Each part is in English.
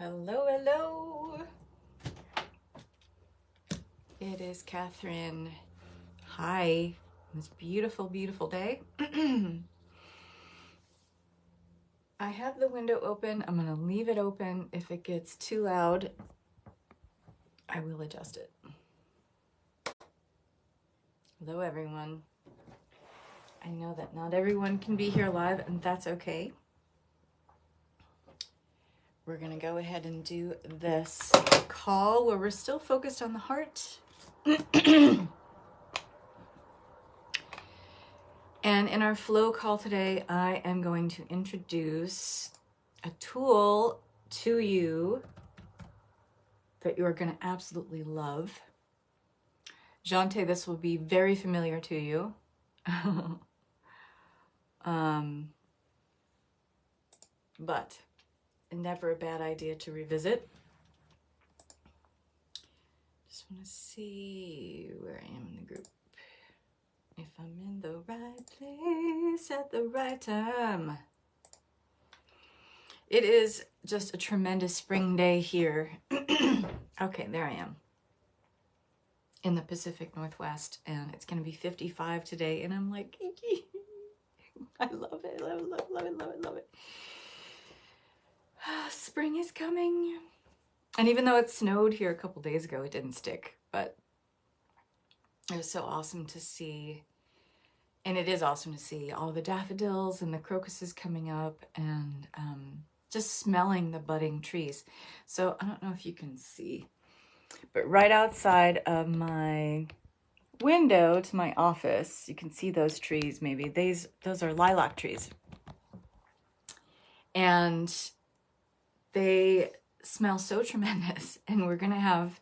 Hello, hello. It is Kathryn. Hi. This beautiful, beautiful day. I have the window open. I'm going to leave it open. If it gets too loud, I will adjust it. Hello, everyone. I know that not everyone can be here live, and that's okay. We're going to go ahead and do this call where we're still focused on the heart. And in our flow call today, I am going to introduce a tool to you that you are going to absolutely love. Jante, this will be very familiar to you. But never a bad idea to revisit. Just want to see where I am in the group. If I'm in the right place at the right time. It is just a tremendous spring day here. Okay, there I am. In the Pacific Northwest, and it's going to be 55 today, and I'm like, I love it, love it, love it, love it, love it, love it. Spring is coming. And even though it snowed here a couple days ago, it didn't stick, but it was so awesome to see. And it is awesome to see all the daffodils and the crocuses coming up, and just smelling the budding trees. So I don't know if you can see, but right outside of my window to my office, you can see those trees. Maybe those are lilac trees, and they smell so tremendous. And we're gonna have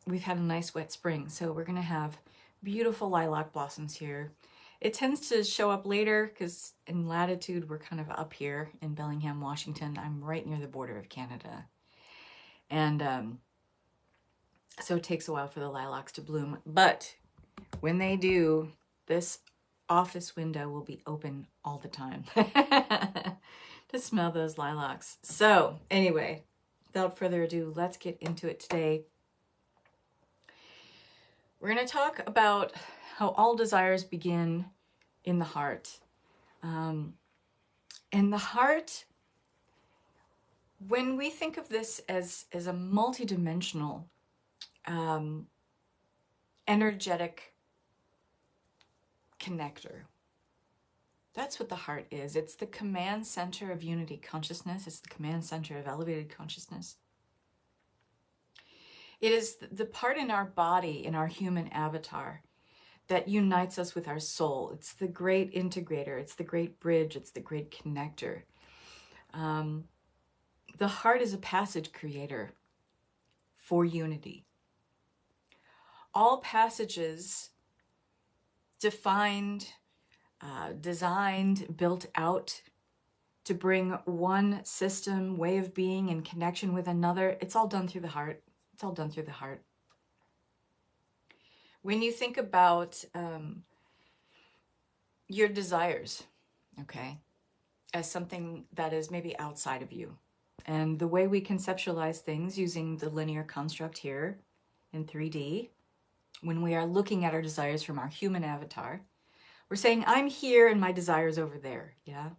we've had a nice wet spring, so we're gonna have beautiful lilac blossoms here. It tends to show up later because in latitude we're kind of up here in Bellingham, Washington. I'm right near the border of Canada, and so it takes a while for the lilacs to bloom. But when they do, this office window will be open all the time to smell those lilacs. So anyway, without further ado, let's get into it today. We're going to talk about how all desires begin in the heart. And the heart, when we think of this as a multidimensional, energetic connector, that's what the heart is. It's the command center of unity consciousness. It's the command center of elevated consciousness. It is the part in our body, in our human avatar, that unites us with our soul. It's the great integrator. It's the great bridge. It's the great connector. The heart is a passage creator for unity. All passages defined, designed, built out to bring one system, way of being in connection with another, it's all done through the heart. It's all done through the heart. When you think about your desires, okay, as something that is maybe outside of you, and the way we conceptualize things using the linear construct here in 3D, when we are looking at our desires from our human avatar, we're saying, I'm here and my desire's over there, yeah?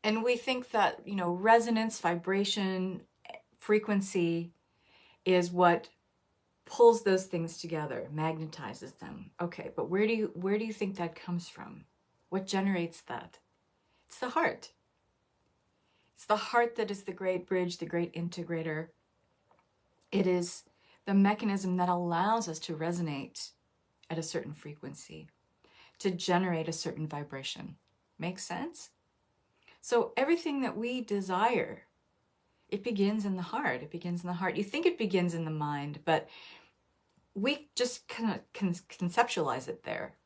And we think that, resonance, vibration, frequency is what pulls those things together, magnetizes them. Okay, but where do you think that comes from? What generates that? It's the heart. It's the heart that is the great bridge, the great integrator. It is the mechanism that allows us to resonate at a certain frequency, to generate a certain vibration. Makes sense? So everything that we desire, it begins in the heart. It begins in the heart. You think it begins in the mind, but we just kind of conceptualize it there.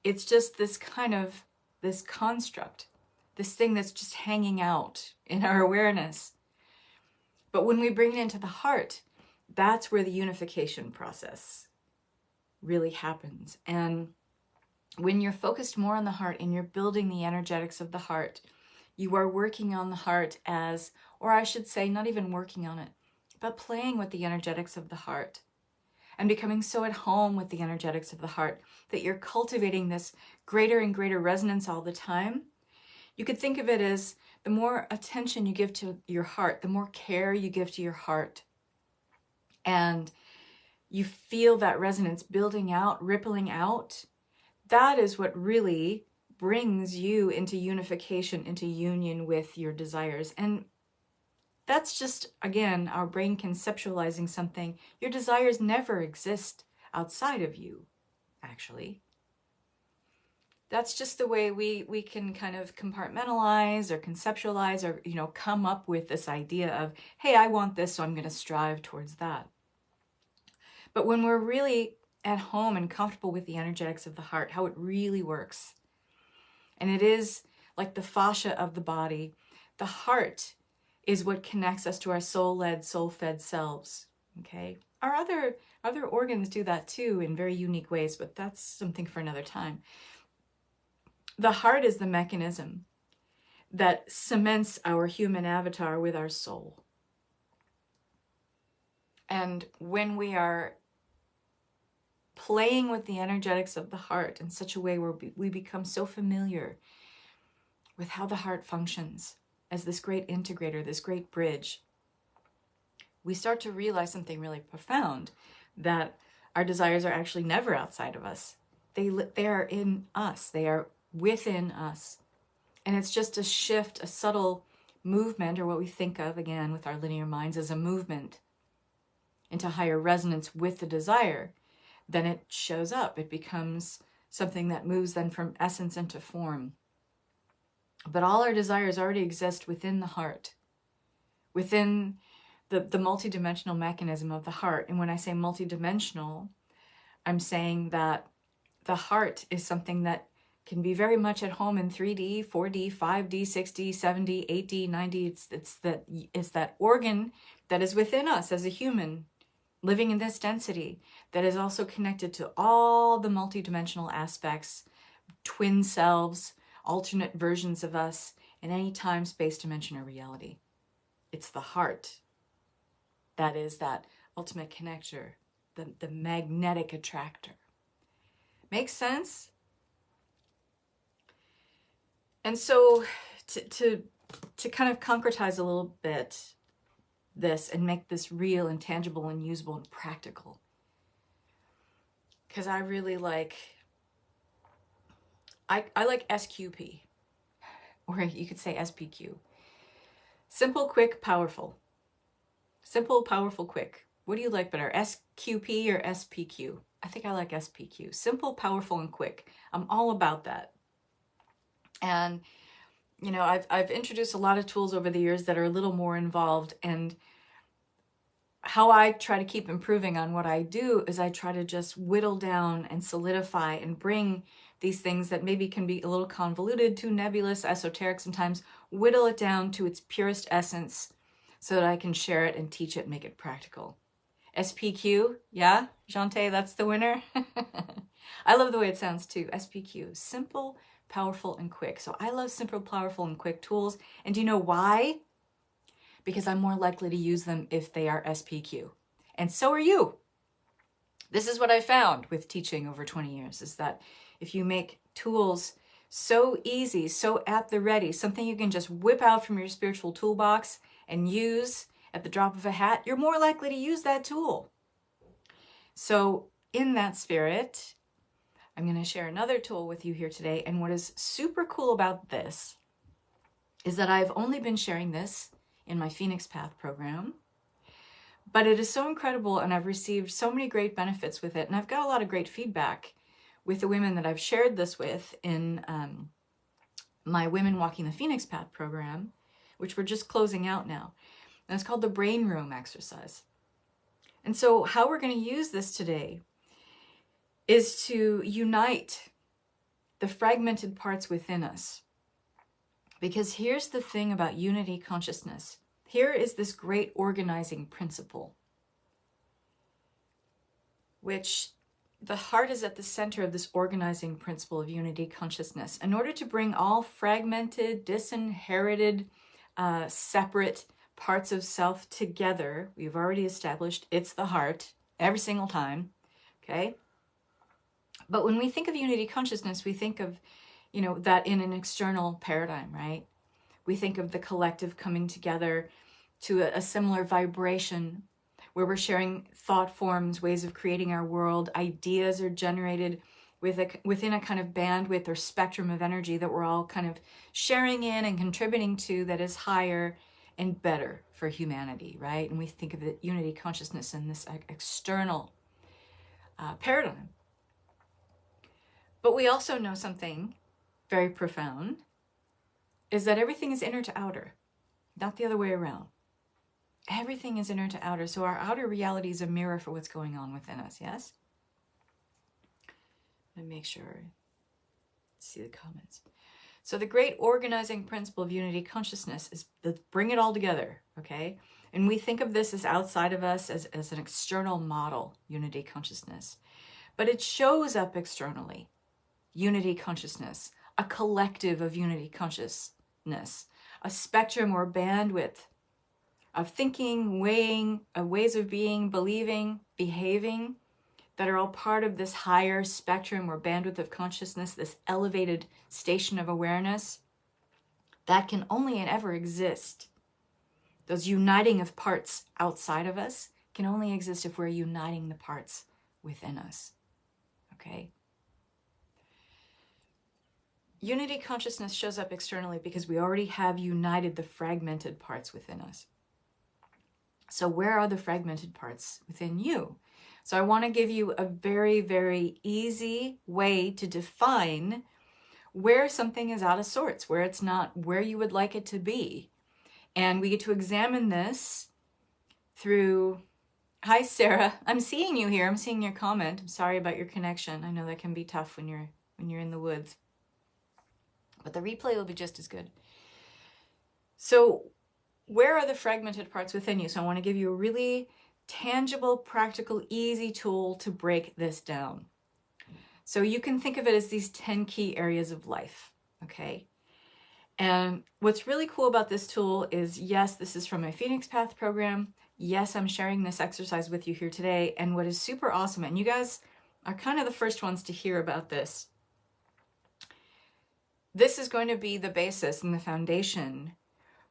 It's just this construct, this thing that's just hanging out in our awareness. But when we bring it into the heart, that's where the unification process really happens. And when you're focused more on the heart and you're building the energetics of the heart, You are working on the heart as, or I should say, not even working on it, but playing with the energetics of the heart and becoming so at home with the energetics of the heart that you're cultivating this greater and greater resonance all the time. You could think of it as the more attention you give to your heart, the more care you give to your heart, and you feel that resonance building out, rippling out. That is what really brings you into unification, into union with your desires. And that's just, again, our brain conceptualizing something. Your desires never exist outside of you, actually. That's just the way we can kind of compartmentalize or conceptualize or, come up with this idea of, hey, I want this, so I'm going to strive towards that. But when we're really at home and comfortable with the energetics of the heart, how it really works, and it is like the fascia of the body, the heart is what connects us to our soul-led, soul-fed selves, okay? Our other organs do that too in very unique ways, but that's something for another time. The heart is the mechanism that cements our human avatar with our soul. And when we are playing with the energetics of the heart in such a way where we become so familiar with how the heart functions as this great integrator, this great bridge, we start to realize something really profound, that our desires are actually never outside of us. They are in us. They are within us. And it's just a shift, a subtle movement, or what we think of, again, with our linear minds as a movement into higher resonance with the desire. Then it shows up. It becomes something that moves then from essence into form. But all our desires already exist within the heart, within the multidimensional mechanism of the heart. And when I say multidimensional, I'm saying that the heart is something that can be very much at home in 3D, 4D, 5D, 6D, 7D, 8D, 9D. It's that organ that is within us as a human, living in this density, that is also connected to all the multidimensional aspects, twin selves, alternate versions of us in any time, space, dimension, or reality. It's the heart that is that ultimate connector, the magnetic attractor. Makes sense? And so to kind of concretize a little bit this and make this real and tangible and usable and practical, because I really like, I like SQP, or you could say SPQ. Simple, quick, powerful. Simple, powerful, quick. What do you like better, SQP or SPQ? I think I like SPQ. Simple, powerful, and quick. I'm all about that. And, I've introduced a lot of tools over the years that are a little more involved, and how I try to keep improving on what I do is I try to just whittle down and solidify and bring these things that maybe can be a little convoluted, too nebulous, esoteric sometimes, whittle it down to its purest essence so that I can share it and teach it, make it practical. SPQ, yeah? Jante, that's the winner? I love the way it sounds too. SPQ, simple, powerful, and quick. So I love simple, powerful, and quick tools. And do you know why? Because I'm more likely to use them if they are SPQ. And so are you. This is what I found with teaching over 20 years, is that if you make tools so easy, so at the ready, something you can just whip out from your spiritual toolbox and use at the drop of a hat, you're more likely to use that tool. So in that spirit, I'm going to share another tool with you here today. And what is super cool about this is that I've only been sharing this in my Phoenix Path program, but it is so incredible, and I've received so many great benefits with it, and I've got a lot of great feedback with the women that I've shared this with in my Women Walking the Phoenix Path program, which we're just closing out now. And it's called the Brain Room exercise. And so how we're going to use this today is to unite the fragmented parts within us. Because here's the thing about unity consciousness. Here is this great organizing principle, which the heart is at the center of this organizing principle of unity consciousness. In order to bring all fragmented, disinherited, separate parts of self together, we've already established it's the heart every single time, okay? But when we think of unity consciousness, we think of, that in an external paradigm, right? We think of the collective coming together to a similar vibration where we're sharing thought forms, ways of creating our world. Ideas are generated within a kind of bandwidth or spectrum of energy that we're all kind of sharing in and contributing to, that is higher and better for humanity, right? And we think of the unity consciousness in this external paradigm. But we also know something very profound, is that everything is inner to outer, not the other way around. Everything is inner to outer. So our outer reality is a mirror for what's going on within us, yes? Let me make sure. See the comments. So the great organizing principle of unity consciousness is to bring it all together, okay? And we think of this as outside of us, as an external model, unity consciousness. But it shows up externally, unity consciousness, a collective of unity consciousness, a spectrum or bandwidth of thinking, weighing, ways of being, believing, behaving, that are all part of this higher spectrum or bandwidth of consciousness, this elevated station of awareness, that can only and ever exist. Those uniting of parts outside of us can only exist if we're uniting the parts within us, okay? Unity consciousness shows up externally because we already have united the fragmented parts within us. So where are the fragmented parts within you? So I want to give you a very, very easy way to define where something is out of sorts, where it's not where you would like it to be. And we get to examine this through, hi Sarah, I'm seeing you here, I'm seeing your comment. I'm sorry about your connection. I know that can be tough when you're in the woods. But the replay will be just as good. So where are the fragmented parts within you? So I want to give you a really tangible, practical, easy tool to break this down. So you can think of it as these 10 key areas of life, okay? And what's really cool about this tool is, yes, this is from my Phoenix Path program. Yes, I'm sharing this exercise with you here today. And what is super awesome, and you guys are kind of the first ones to hear about this, this is going to be the basis and the foundation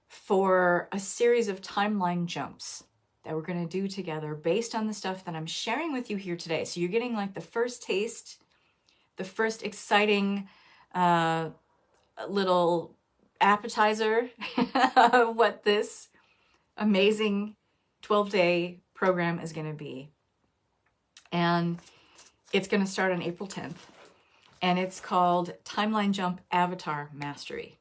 for a series of timeline jumps that we're going to do together based on the stuff that I'm sharing with you here today. So you're getting like the first taste, the first exciting little appetizer of what this amazing 12-day program is going to be. And it's going to start on April 10th. And it's called Timeline Jump Avatar Mastery.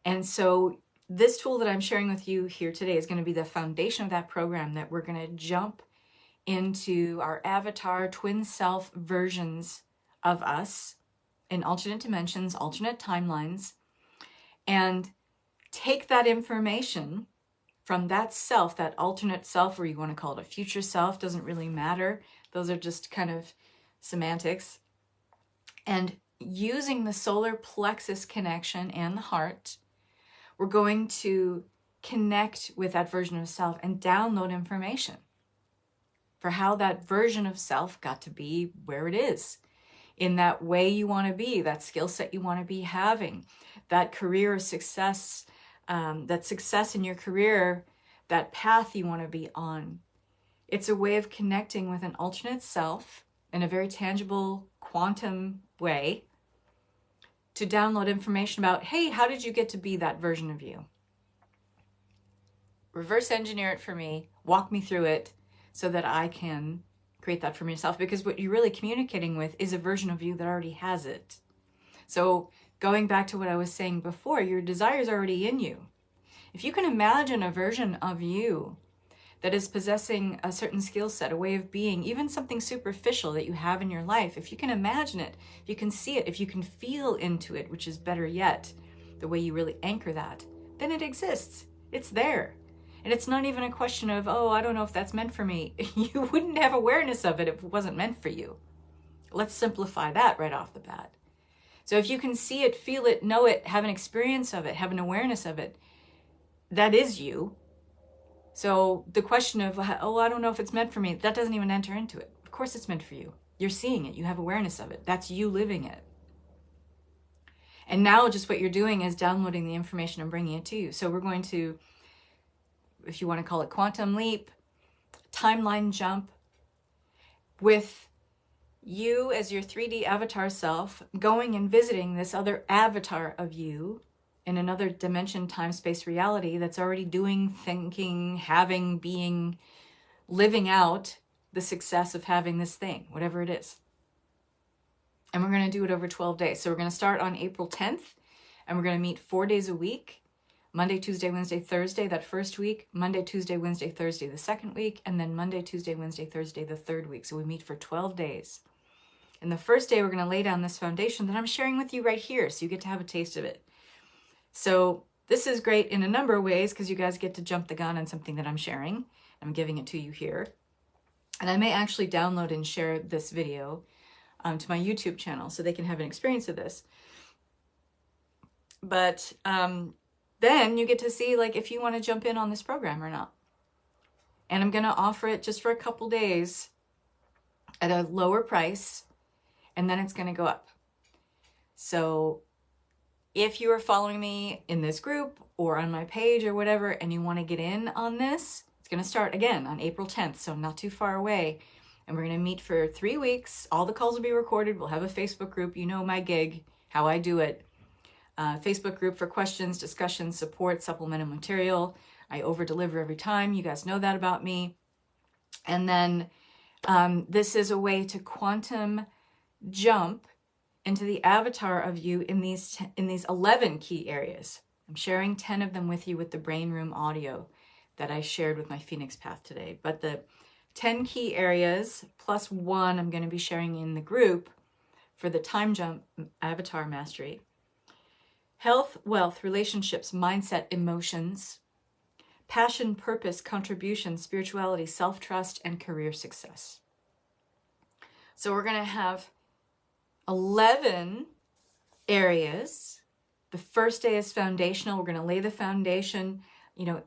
And so this tool that I'm sharing with you here today is going to be the foundation of that program, that we're going to jump into our avatar twin self versions of us in alternate dimensions, alternate timelines, and take that information from that self, that alternate self, or you want to call it a future self, doesn't really matter. Those are just kind of semantics. And using the solar plexus connection and the heart, we're going to connect with that version of self and download information for how that version of self got to be where it is, in that way you want to be, that skill set you want to be having, that career success, that success in your career, that path you want to be on. It's a way of connecting with an alternate self in a very tangible quantum way, to download information about, hey, how did you get to be that version of you? Reverse engineer it for me, walk me through it so that I can create that for myself, because what you're really communicating with is a version of you that already has it. So going back to what I was saying before, your desire is already in you. If you can imagine a version of you that is possessing a certain skill set, a way of being, even something superficial that you have in your life, if you can imagine it, if you can see it, if you can feel into it, which is better yet, the way you really anchor that, then it exists. It's there. And it's not even a question of, oh, I don't know if that's meant for me. You wouldn't have awareness of it if it wasn't meant for you. Let's simplify that right off the bat. So if you can see it, feel it, know it, have an experience of it, have an awareness of it, that is you. So the question of, oh, I don't know if it's meant for me, that doesn't even enter into it. Of course it's meant for you. You're seeing it. You have awareness of it. That's you living it. And now just what you're doing is downloading the information and bringing it to you. So we're going to, if you want to call it quantum leap, timeline jump, with you as your 3D avatar self going and visiting this other avatar of you in another dimension, time, space, reality that's already doing, thinking, having, being, living out the success of having this thing, whatever it is. And we're going to do it over 12 days. So we're going to start on April 10th, and we're going to meet 4 days a week, Monday, Tuesday, Wednesday, Thursday, that first week, Monday, Tuesday, Wednesday, Thursday, the second week, and then Monday, Tuesday, Wednesday, Thursday, the third week. So we meet for 12 days. And the first day, we're going to lay down this foundation that I'm sharing with you right here, so you get to have a taste of it. So this is great in a number of ways, because you guys get to jump the gun on something that I'm sharing. I'm giving it to you here. And I may actually download and share this video to my YouTube channel so they can have an experience of this. But then you get to see, like, if you want to jump in on this program or not. And I'm going to offer it just for a couple days at a lower price, and then it's going to go up. So if you are following me in this group or on my page or whatever, and you want to get in on this, it's going to start again on April 10th, so not too far away. And we're going to meet for 3 weeks. All the calls will be recorded. We'll have a Facebook group. You know my gig, how I do it. Facebook group for questions, discussions, support, supplemental material. I over-deliver every time. You guys know that about me. And then this is a way to quantum jump into the avatar of you in these 11 key areas. I'm sharing 10 of them with you with the Brain Room audio that I shared with my Phoenix Path today. But the 10 key areas plus 1 I'm going to be sharing in the group for the time jump avatar mastery. Health, wealth, relationships, mindset, emotions, passion, purpose, contribution, spirituality, self-trust, and career success. So we're going to have 11 areas. The first day is foundational. We're going to lay the foundation,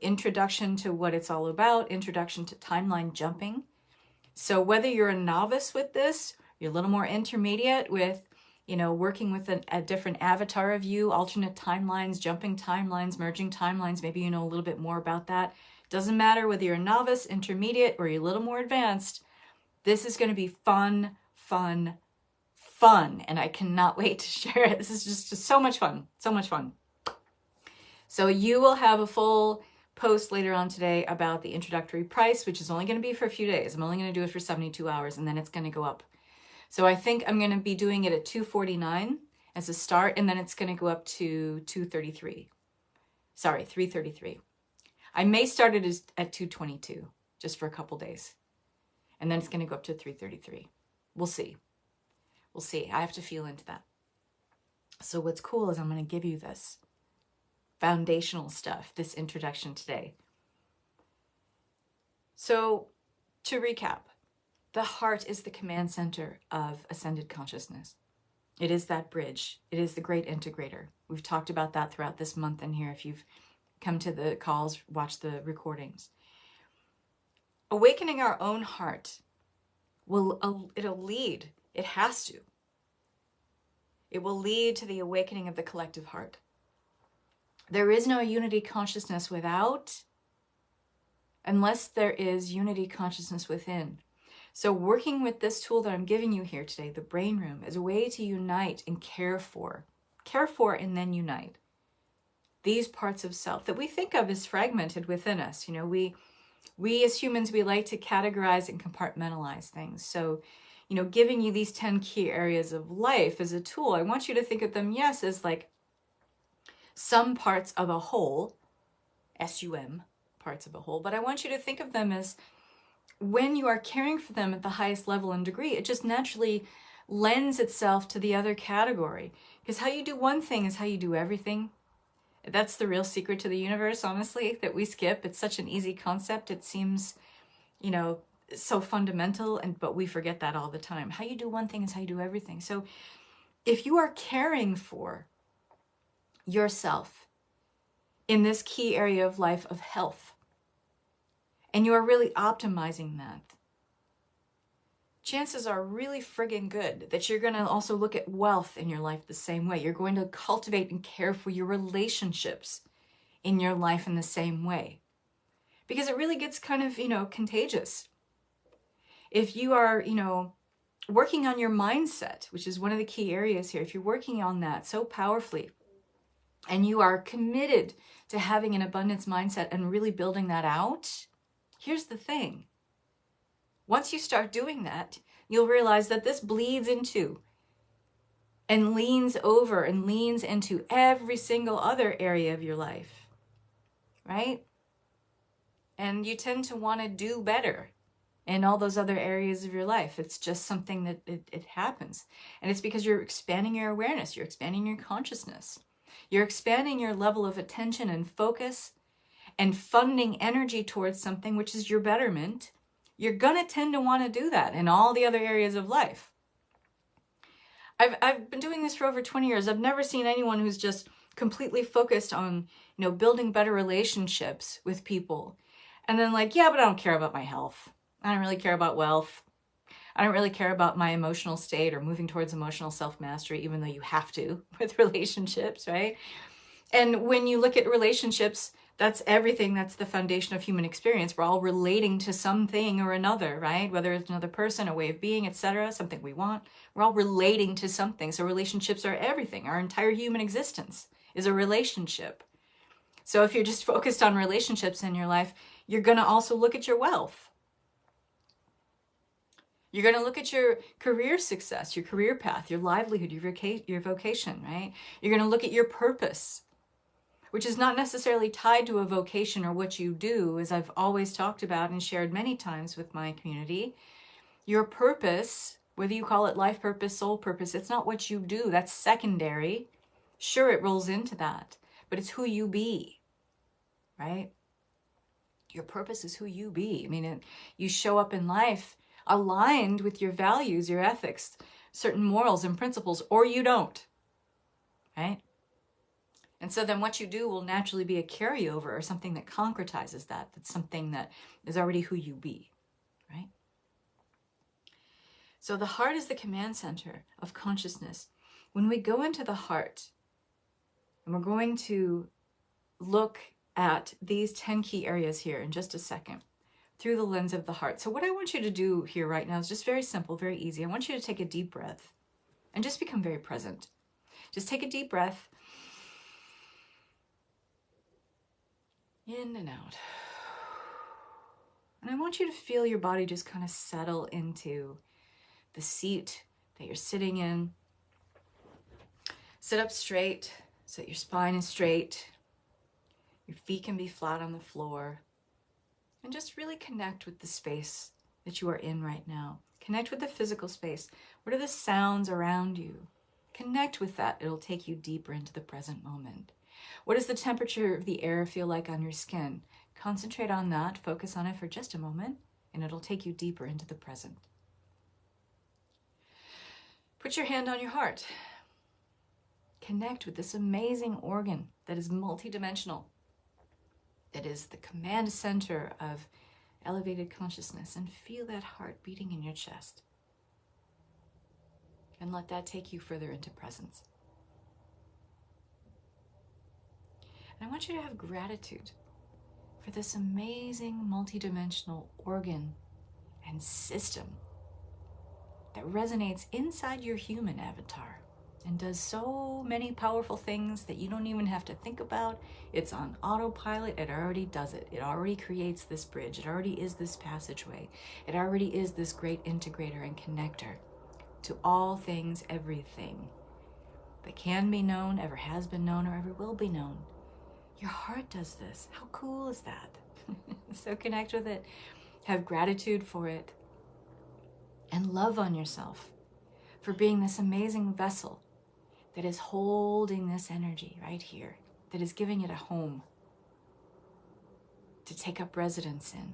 introduction to what it's all about, introduction to timeline jumping. So whether you're a novice with this, you're a little more intermediate with, working with a different avatar of you, alternate timelines, jumping timelines, merging timelines, maybe you know a little bit more about that. Doesn't matter whether you're a novice, intermediate, or you're a little more advanced. This is going to be fun, and I cannot wait to share it. This is just so much fun, so much fun. So you will have a full post later on today about the introductory price, which is only going to be for a few days. I'm only going to do it for 72 hours, and then it's going to go up. So I think I'm going to be doing it at $249 as a start, and then it's going to go up to $333. I may start it at $222 just for a couple days, and then it's going to go up to $333. We'll see. I have to feel into that. So what's cool is I'm going to give you this foundational stuff, this introduction today. So to recap, the heart is the command center of ascended consciousness. It is that bridge. It is the great integrator. We've talked about that throughout this month in here. If you've come to the calls, watch the recordings. Awakening our own heart it'll lead. It has to. It will lead to the awakening of the collective heart. There is no unity consciousness unless there is unity consciousness within. So working with this tool that I'm giving you here today, the Brain Room, is a way to unite and care for and then unite these parts of self that we think of as fragmented within us. We as humans, we like to categorize and compartmentalize things. So, giving you these 10 key areas of life as a tool, I want you to think of them, yes, as like some parts of a whole, SUM, parts of a whole, but I want you to think of them as when you are caring for them at the highest level and degree, it just naturally lends itself to the other category. Because how you do one thing is how you do everything. That's the real secret to the universe, honestly, that we skip. It's such an easy concept. It seems, you know, so fundamental, but we forget that all the time. How you do one thing is how you do everything. So if you are caring for yourself in this key area of life of health, and you are really optimizing that, chances are really friggin' good that you're going to also look at wealth in your life the same way. You're going to cultivate and care for your relationships in your life in the same way. Because it really gets kind of, contagious. If you are, working on your mindset, which is one of the key areas here, if you're working on that so powerfully, and you are committed to having an abundance mindset and really building that out, here's the thing. Once you start doing that, you'll realize that this bleeds into and leans over and leans into every single other area of your life, right? And you tend to want to do better in all those other areas of your life. It's just something that it happens. And it's because you're expanding your awareness, you're expanding your consciousness, you're expanding your level of attention and focus and funding energy towards something which is your betterment. You're going to tend to want to do that in all the other areas of life. I've been doing this for over 20 years. I've never seen anyone who's just completely focused on, building better relationships with people. And then yeah, but I don't care about my health. I don't really care about wealth. I don't really care about my emotional state or moving towards emotional self-mastery, even though you have to with relationships, right? And when you look at relationships, that's everything. That's the foundation of human experience. We're all relating to something or another, right? Whether it's another person, a way of being, etc., something we want. We're all relating to something. So relationships are everything. Our entire human existence is a relationship. So if you're just focused on relationships in your life, you're going to also look at your wealth. You're going to look at your career success, your career path, your livelihood, your vocation, right? You're going to look at your purpose, which is not necessarily tied to a vocation or what you do, as I've always talked about and shared many times with my community. Your purpose, whether you call it life purpose, soul purpose, it's not what you do. That's secondary. Sure, it rolls into that, but it's who you be, right? Your purpose is who you be. I mean, you show up in life aligned with your values, your ethics, certain morals and principles, or you don't, right? And so then what you do will naturally be a carryover or something that concretizes that. That's something that is already who you be, right? So the heart is the command center of consciousness. When we go into the heart, and we're going to look at these 10 key areas here in just a second through the lens of the heart. So what I want you to do here right now is just very simple, very easy. I want you to take a deep breath and just become very present. Just take a deep breath. In and out. And I want you to feel your body just kind of settle into the seat that you're sitting in. Sit up straight so that your spine is straight. Your feet can be flat on the floor. And just really connect with the space that you are in right now. Connect with the physical space. What are the sounds around you? Connect with that. It'll take you deeper into the present moment. What does the temperature of the air feel like on your skin? Concentrate on that, focus on it for just a moment, and it'll take you deeper into the present. Put your hand on your heart. Connect with this amazing organ that is multidimensional, that is the command center of elevated consciousness, and feel that heart beating in your chest. And let that take you further into presence. And I want you to have gratitude for this amazing multidimensional organ and system that resonates inside your human avatar and does so many powerful things that you don't even have to think about. It's on autopilot. It already does it. It already creates this bridge. It already is this passageway. It already is this great integrator and connector to all things, everything that can be known, ever has been known, or ever will be known. Your heart does this. How cool is that? So connect with it. Have gratitude for it. And love on yourself for being this amazing vessel that is holding this energy right here, that is giving it a home to take up residence in.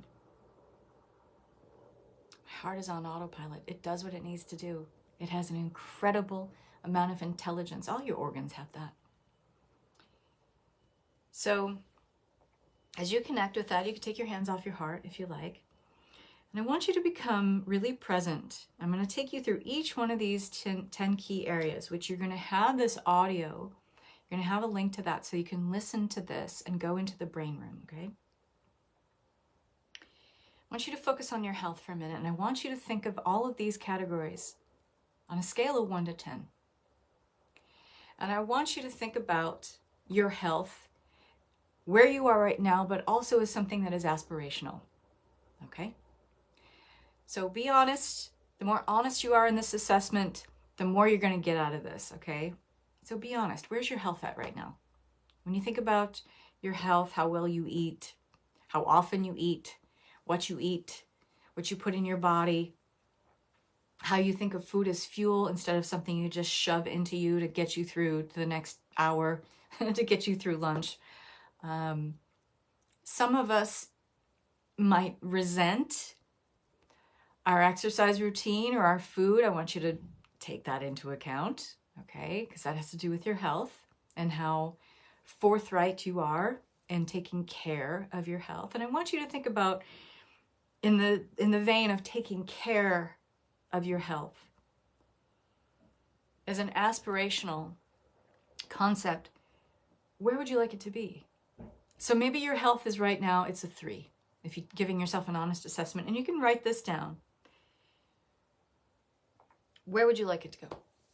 My heart is on autopilot. It does what it needs to do. It has an incredible amount of intelligence. All your organs have that. So as you connect with that, you can take your hands off your heart if you like. And I want you to become really present. I'm going to take you through each one of these 10 key areas, which you're going to have this audio. You're going to have a link to that so you can listen to this and go into the brain room, okay? I want you to focus on your health for a minute, and I want you to think of all of these categories on a scale of 1 to 10. And I want you to think about your health, where you are right now, but also as something that is aspirational, okay? So be honest. The more honest you are in this assessment, the more you're going to get out of this, okay? So be honest. Where's your health at right now? When you think about your health, how well you eat, how often you eat, what you put in your body, how you think of food as fuel instead of something you just shove into you to get you through to the next hour, to get you through lunch. Some of us might resent our exercise routine or our food. I want you to take that into account, okay? Because that has to do with your health and how forthright you are in taking care of your health. And I want you to think about, in the vein of taking care of your health, as an aspirational concept, where would you like it to be? So maybe your health is right now, it's a 3. If you're giving yourself an honest assessment, and you can write this down. Where would you like it to go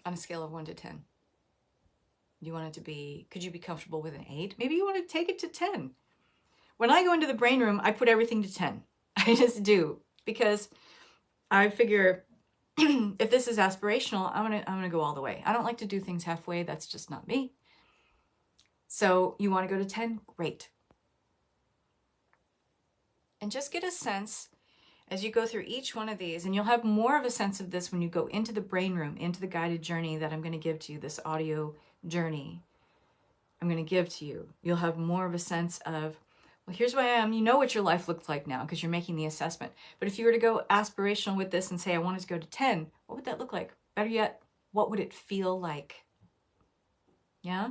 on a scale of 1 to 10? Do you want it to be, could you be comfortable with an 8? Maybe you want to take it to 10. When I go into the brain room, I put everything to 10. I just do, because I figure if this is aspirational, I'm gonna go all the way. I don't like to do things halfway. That's just not me. So you want to go to 10? Great. And just get a sense as you go through each one of these, and you'll have more of a sense of this when you go into the brain room, into the guided journey that I'm going to give to you, this audio journey I'm going to give to you. You'll have more of a sense of, well, here's where I am. You know what your life looks like now because you're making the assessment. But if you were to go aspirational with this and say, I want it to go to 10, what would that look like? Better yet, what would it feel like? Yeah?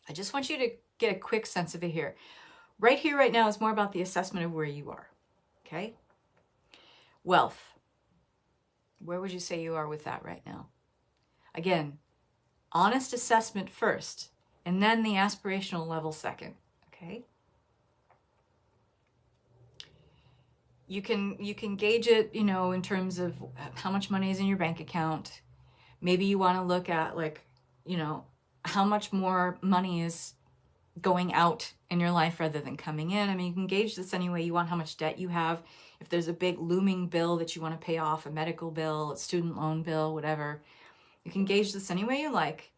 I just want you to get a quick sense of it here. Right here, right now, is more about the assessment of where you are. Okay? Wealth. Where would you say you are with that right now? Again, honest assessment first, and then the aspirational level second. Okay? You can gauge it, you know, in terms of how much money is in your bank account. Maybe you want to look at, like, you know, how much more money is going out in your life rather than coming in. I mean, you can gauge this any way you want, how much debt you have. If there's a big looming bill that you want to pay off, a medical bill, a student loan bill, whatever, you can gauge this any way you like,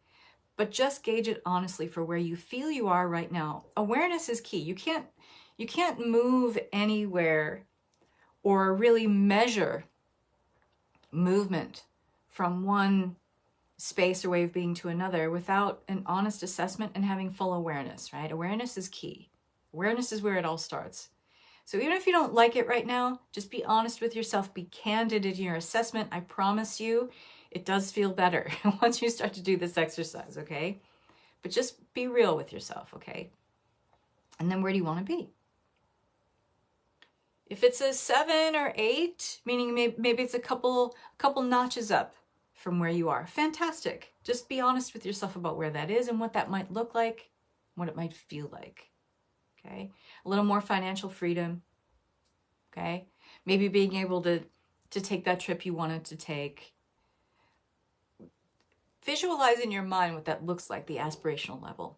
but just gauge it honestly for where you feel you are right now. Awareness is key. You can't move anywhere or really measure movement from one space or way of being to another without an honest assessment and having full awareness, right? Awareness is key. Awareness is where it all starts. So even if you don't like it right now, just be honest with yourself, be candid in your assessment. I promise you, it does feel better once you start to do this exercise, okay? But just be real with yourself, okay? And then where do you want to be? If it's a 7 or 8, meaning maybe it's a couple notches up from where you are, fantastic. Just be honest with yourself about where that is and what that might look like, what it might feel like, okay? A little more financial freedom, okay? Maybe being able to take that trip you wanted to take. Visualize in your mind what that looks like, the aspirational level,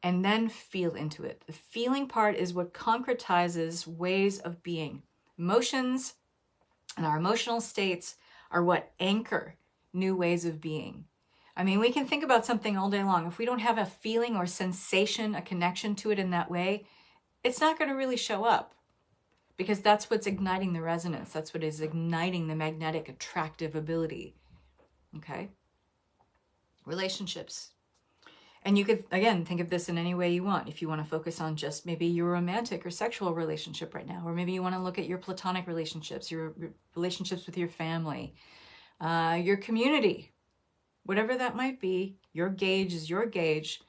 and then feel into it. The feeling part is what concretizes ways of being. Emotions and our emotional states are what anchor new ways of being. I mean, we can think about something all day long. If we don't have a feeling or sensation, a connection to it in that way, it's not going to really show up, because that's what's igniting the resonance. That's what is igniting the magnetic attractive ability. Okay? Relationships. And you could, again, think of this in any way you want. If you want to focus on just maybe your romantic or sexual relationship right now, or maybe you want to look at your platonic relationships, your relationships with your family, your community, whatever that might be, your gauge is your gauge,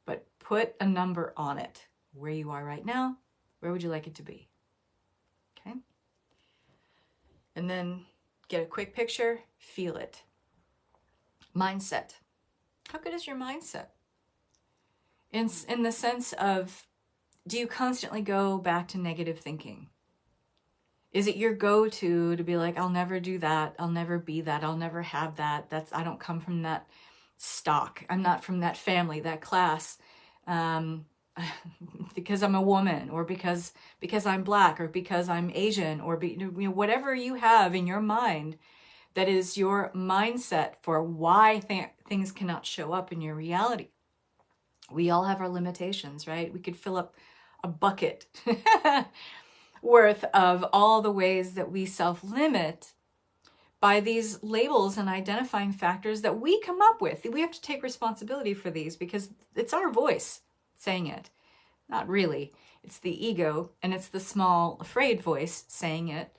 but put a number on it. Where you are right now, where would you like it to be? Okay. And then get a quick picture, feel it. Mindset. How good is your mindset? In the sense of, do you constantly go back to negative thinking? Is it your go-to to be like, I'll never do that, I'll never be that, I'll never have that, I don't come from that stock, I'm not from that family, that class, because I'm a woman, or because I'm black, or because I'm Asian, or whatever you have in your mind that is your mindset for why things cannot show up in your reality. We all have our limitations, right? We could fill up a bucket worth of all the ways that we self-limit by these labels and identifying factors that we come up with. We have to take responsibility for these because it's our voice saying it. Not really. It's the ego, and it's the small, afraid voice saying it.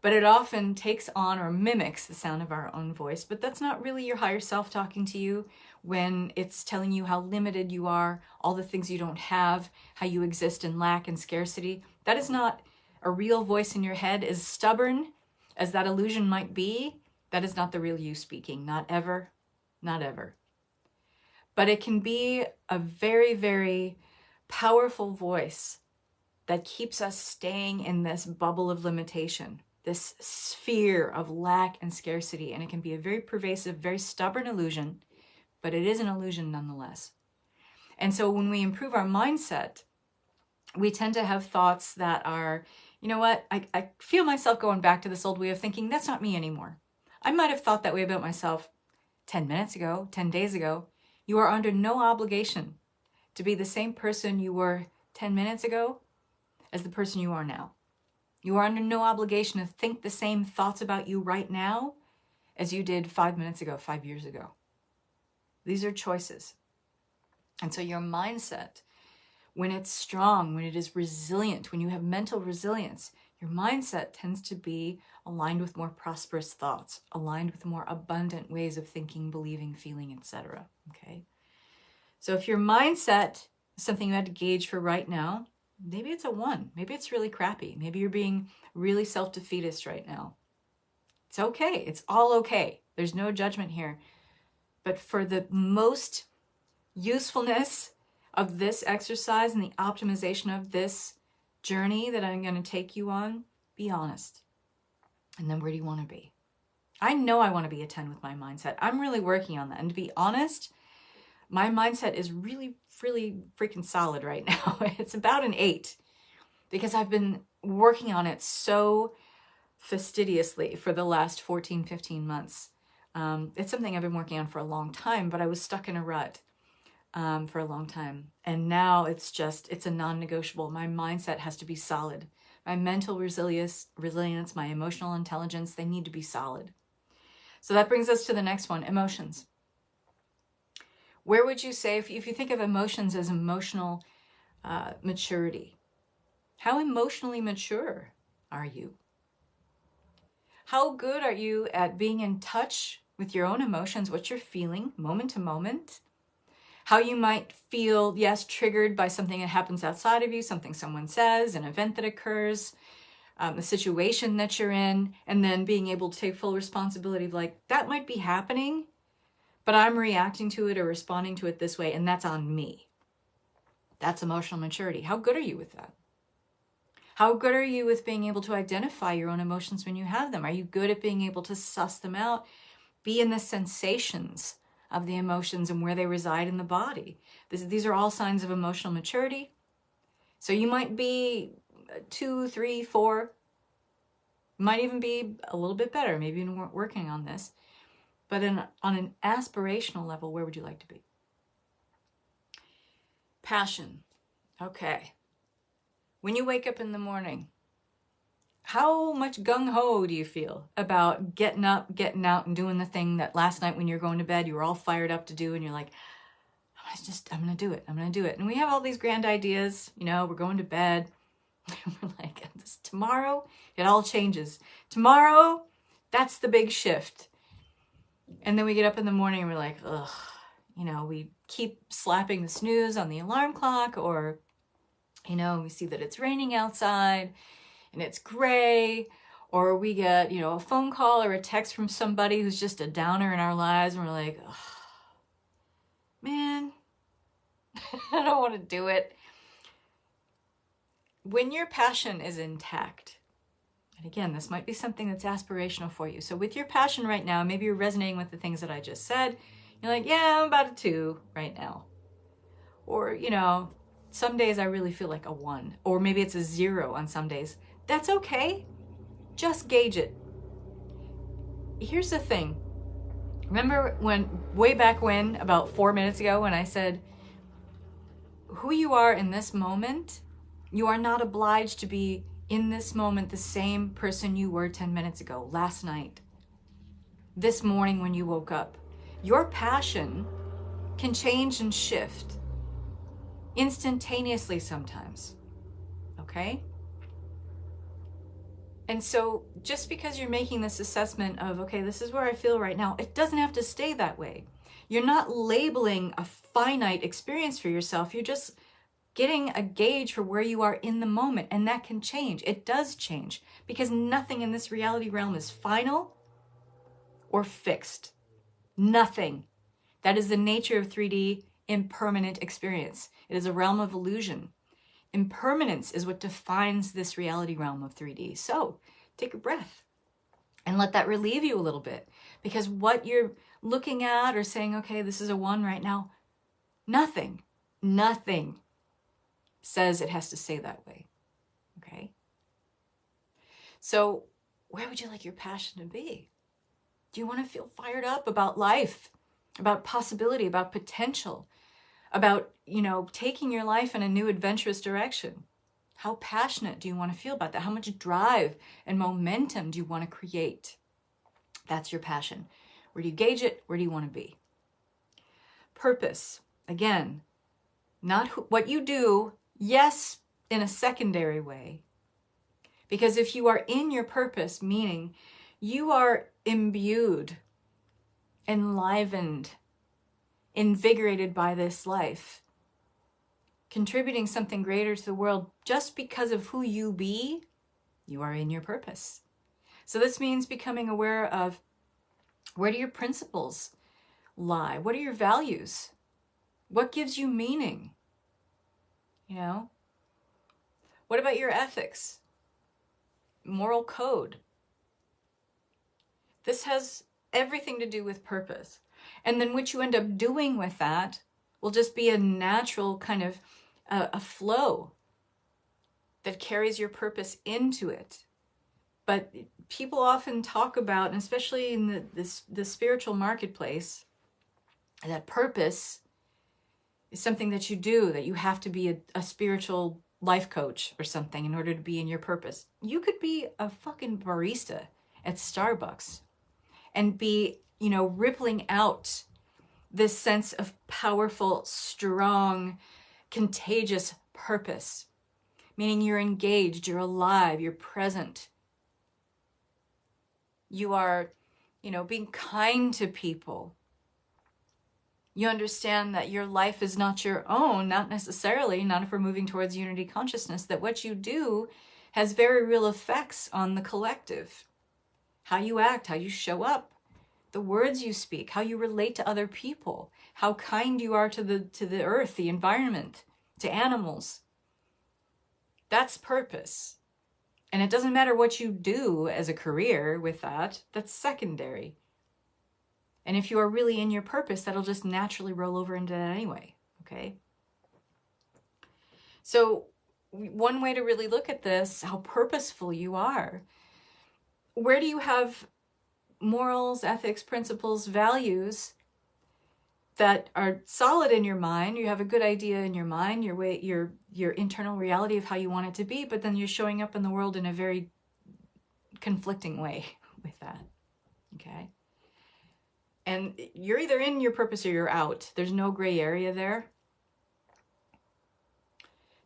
But it often takes on or mimics the sound of our own voice. But that's not really your higher self talking to you when it's telling you how limited you are, all the things you don't have, how you exist in lack and scarcity. That is not a real voice in your head. As stubborn as that illusion might be, that is not the real you speaking. Not ever. Not ever. But it can be a very, very powerful voice that keeps us staying in this bubble of limitation, this sphere of lack and scarcity. And it can be a very pervasive, very stubborn illusion, but it is an illusion nonetheless. And so when we improve our mindset, we tend to have thoughts that are, you know what, I feel myself going back to this old way of thinking, that's not me anymore. I might have thought that way about myself 10 minutes ago, 10 days ago. You are under no obligation to be the same person you were 10 minutes ago as the person you are now. You are under no obligation to think the same thoughts about you right now as you did 5 minutes ago, 5 years ago. These are choices. And so your mindset, when it's strong, when it is resilient, when you have mental resilience, your mindset tends to be aligned with more prosperous thoughts, aligned with more abundant ways of thinking, believing, feeling, etc. Okay? So if your mindset is something you had to gauge for right now, maybe it's a 1. Maybe it's really crappy. Maybe you're being really self-defeatist right now. It's okay. It's all okay. There's no judgment here. But for the most usefulness of this exercise and the optimization of this journey that I'm going to take you on, be honest. And then where do you want to be? I know I want to be a 10 with my mindset. I'm really working on that. And to be honest, my mindset is really, really freaking solid right now. It's about an 8 because I've been working on it so fastidiously for the last 14, 15 months. It's something I've been working on for a long time, but I was stuck in a rut for a long time. And now it's a non-negotiable. My mindset has to be solid. My mental resilience, my emotional intelligence, they need to be solid. So that brings us to the next one, emotions. Where would you say, if you think of emotions as emotional maturity, how emotionally mature are you? How good are you at being in touch with your own emotions, what you're feeling moment to moment? How you might feel, yes, triggered by something that happens outside of you, something someone says, an event that occurs, the situation that you're in, and then being able to take full responsibility of like, that might be happening, but I'm reacting to it or responding to it this way, and that's on me. That's emotional maturity. How good are you with that? How good are you with being able to identify your own emotions when you have them? Are you good at being able to suss them out? Be in the sensations of the emotions and where they reside in the body. These are all signs of emotional maturity. So you might be 2, 3, 4. Might even be a little bit better. Maybe you're working on this. But on an aspirational level, where would you like to be? Passion. Okay. When you wake up in the morning, how much gung-ho do you feel about getting up, getting out, and doing the thing that last night when you're going to bed, you were all fired up to do, and you're like, I'm I'm going to do it. I'm going to do it. And we have all these grand ideas, you know, we're going to bed. We're like, tomorrow, it all changes. Tomorrow, that's the big shift. And then we get up in the morning and we're like, ugh, you know, we keep slapping the snooze on the alarm clock, or, you know, we see that it's raining outside and it's gray, or we get, you know, a phone call or a text from somebody who's just a downer in our lives, and we're like, ugh, man, I don't want to do it. When your passion is intact, and again, this might be something that's aspirational for you. So with your passion right now, maybe you're resonating with the things that I just said. You're like, yeah, I'm about a 2 right now. Or, you know, some days I really feel like a 1. Or maybe it's a 0 on some days. That's okay. Just gauge it. Here's the thing. Remember when, way back when, about 4 minutes ago, when I said, who you are in this moment, you are not obliged to be in this moment the same person you were 10 minutes ago, last night, this morning when you woke up. Your passion can change and shift instantaneously sometimes, okay? And so just because you're making this assessment of, okay, this is where I feel right now, it doesn't have to stay that way. You're not labeling a finite experience for yourself. You're just getting a gauge for where you are in the moment, and that can change. It does change, because nothing in this reality realm is final or fixed. Nothing. That is the nature of 3D impermanent experience. It is a realm of illusion. Impermanence is what defines this reality realm of 3D. So take a breath and let that relieve you a little bit, because what you're looking at or saying, okay, this is a 1 right now, nothing says it has to stay that way, okay? So where would you like your passion to be? Do you want to feel fired up about life, about possibility, about potential, about, you know, taking your life in a new adventurous direction? How passionate do you want to feel about that? How much drive and momentum do you want to create? That's your passion. Where do you gauge it? Where do you want to be? Purpose, again, not what you do, yes, in a secondary way. Because if you are in your purpose, meaning you are imbued, enlivened, invigorated by this life, contributing something greater to the world just because of who you be, you are in your purpose. So this means becoming aware of, where do your principles lie? What are your values? What gives you meaning? You know? What about your ethics? Moral code? This has everything to do with purpose. And then what you end up doing with that will just be a natural kind of a flow that carries your purpose into it. But people often talk about, and especially in the spiritual marketplace, that purpose is something that you do, that you have to be a spiritual life coach or something in order to be in your purpose. You could be a fucking barista at Starbucks and be, you know, rippling out this sense of powerful, strong, contagious purpose, meaning you're engaged, you're alive, you're present. You are, you know, being kind to people. You understand that your life is not your own, not necessarily, not if we're moving towards unity consciousness, that what you do has very real effects on the collective. How you act, how you show up, the words you speak, how you relate to other people, how kind you are to the earth, the environment, to animals. That's purpose. And it doesn't matter what you do as a career with that, that's secondary. And if you are really in your purpose, that'll just naturally roll over into that anyway, okay? So one way to really look at this, how purposeful you are. Where do you have morals, ethics, principles, values that are solid in your mind? You have a good idea in your mind, your internal reality of how you want it to be, but then you're showing up in the world in a very conflicting way with that, okay? And you're either in your purpose or you're out. There's no gray area there.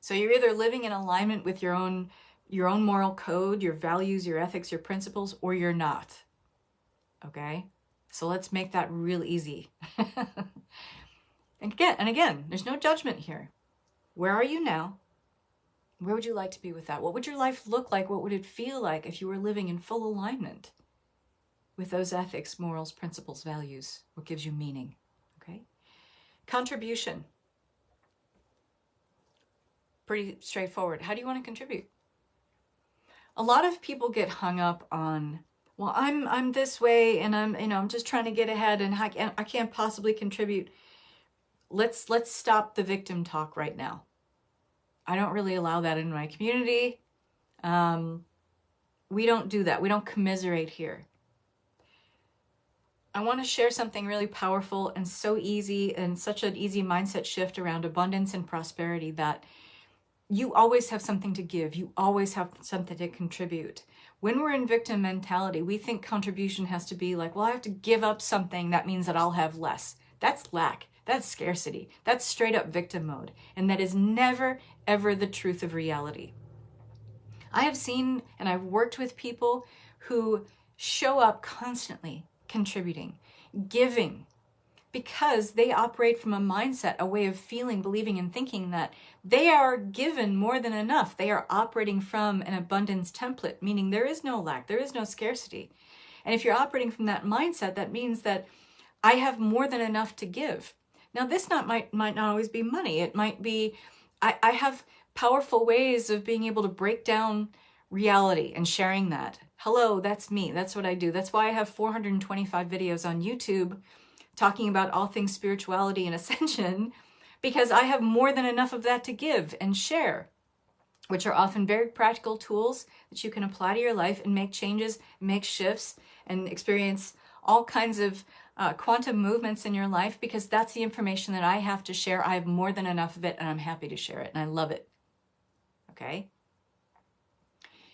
So you're either living in alignment with your own moral code, your values, your ethics, your principles, or you're not. Okay? So let's make that real easy. And again, there's no judgment here. Where are you now? Where would you like to be with that? What would your life look like? What would it feel like if you were living in full alignment with those ethics, morals, principles, values? What gives you meaning? Okay? Contribution. Pretty straightforward. How do you want to contribute? A lot of people get hung up on, well, I'm this way and I'm just trying to get ahead and I can't possibly contribute. Let's stop the victim talk right now. I don't really allow that in my community. We don't do that. We don't commiserate here. I want to share something really powerful and so easy and such an easy mindset shift around abundance and prosperity that you always have something to give. You always have something to contribute. When we're in victim mentality, we think contribution has to be like, well, I have to give up something. That means that I'll have less. That's lack. That's scarcity. That's straight up victim mode. And that is never, ever the truth of reality. I have seen and I've worked with people who show up constantly contributing, giving, because they operate from a mindset, a way of feeling, believing, and thinking that they are given more than enough. They are operating from an abundance template, meaning there is no lack, there is no scarcity. And if you're operating from that mindset, that means that I have more than enough to give. Now, this might not always be money. It might be, I have powerful ways of being able to break down reality and sharing that. Hello, that's me. That's what I do. That's why I have 425 videos on YouTube talking about all things spirituality and ascension, because I have more than enough of that to give and share, which are often very practical tools that you can apply to your life and make changes, make shifts, and experience all kinds of quantum movements in your life, because that's the information that I have to share. I have more than enough of it, and I'm happy to share it, and I love it. Okay?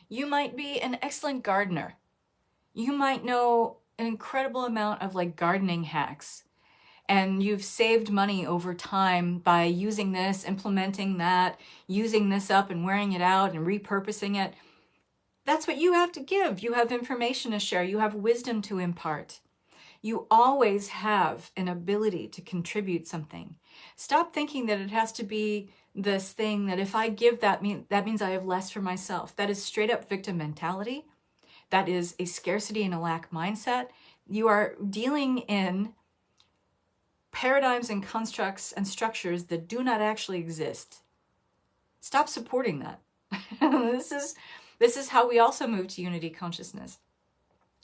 You might be an excellent gardener. You might know an incredible amount of like gardening hacks, and you've saved money over time by using this, implementing that, using this up and wearing it out and repurposing it. That's what you have to give. You have information to share. You have wisdom to impart. You always have an ability to contribute something. Stop thinking that it has to be this thing that if I give that means I have less for myself. That is straight up victim mentality. That is a scarcity and a lack mindset. You are dealing in paradigms and constructs and structures that do not actually exist. Stop supporting that. This is how we also move to unity consciousness.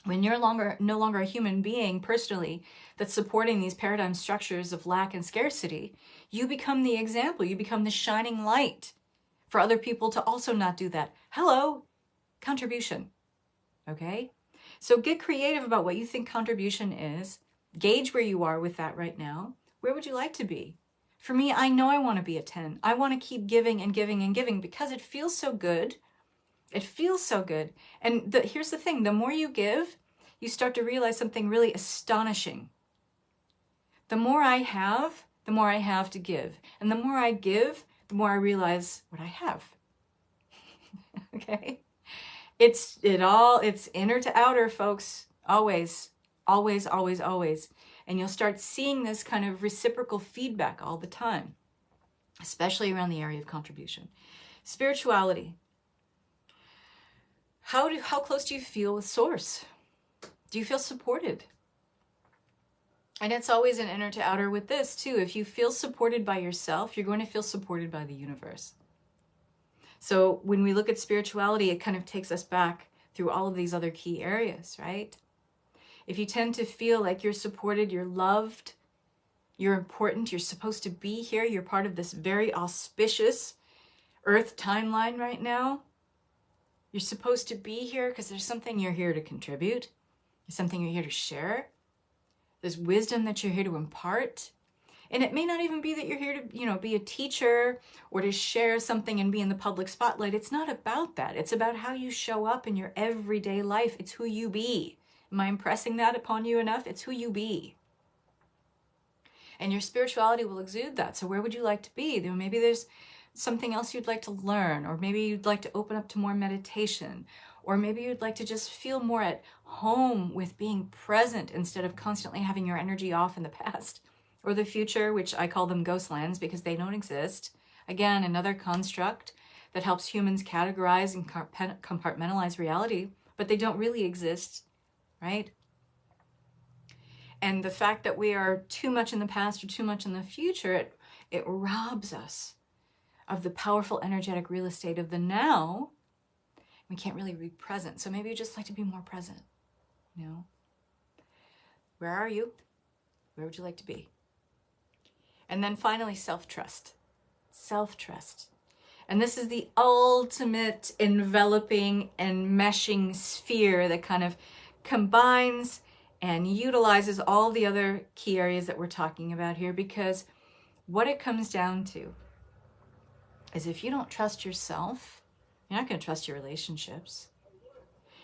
When you're no longer a human being personally that's supporting these paradigm structures of lack and scarcity, you become the example. You become the shining light for other people to also not do that. Hello, contribution. Okay? So get creative about what you think contribution is. Gauge where you are with that right now. Where would you like to be? For me, I know I want to be a 10. I want to keep giving and giving and giving because it feels so good. It feels so good. And here's the thing. The more you give, you start to realize something really astonishing. The more I have to give. And the more I give, the more I realize what I have. Okay? It's inner to outer, folks. Always, always, always, always. And you'll start seeing this kind of reciprocal feedback all the time, especially around the area of contribution. Spirituality. How close do you feel with Source? Do you feel supported? And it's always an inner to outer with this too. If you feel supported by yourself, you're going to feel supported by the universe. So when we look at spirituality, it kind of takes us back through all of these other key areas, right? If you tend to feel like you're supported, you're loved, you're important, you're supposed to be here, you're part of this very auspicious Earth timeline right now, you're supposed to be here because there's something you're here to contribute. There's something you're here to share. There's wisdom that you're here to impart. And it may not even be that you're here to, be a teacher or to share something and be in the public spotlight. It's not about that. It's about how you show up in your everyday life. It's who you be. Am I impressing that upon you enough? It's who you be. And your spirituality will exude that. So where would you like to be? Maybe there's something else you'd like to learn, or maybe you'd like to open up to more meditation, or maybe you'd like to just feel more at home with being present instead of constantly having your energy off in the past or the future, which I call them ghost lands because they don't exist. Again, another construct that helps humans categorize and compartmentalize reality, but they don't really exist, right? And the fact that we are too much in the past or too much in the future, it robs us of the powerful energetic real estate of the now. We can't really be present. So maybe you just like to be more present, you know? Where are you? Where would you like to be? And then finally, self-trust. Self-trust. And this is the ultimate enveloping and meshing sphere that kind of combines and utilizes all the other key areas that we're talking about here, because what it comes down to is if you don't trust yourself, you're not going to trust your relationships.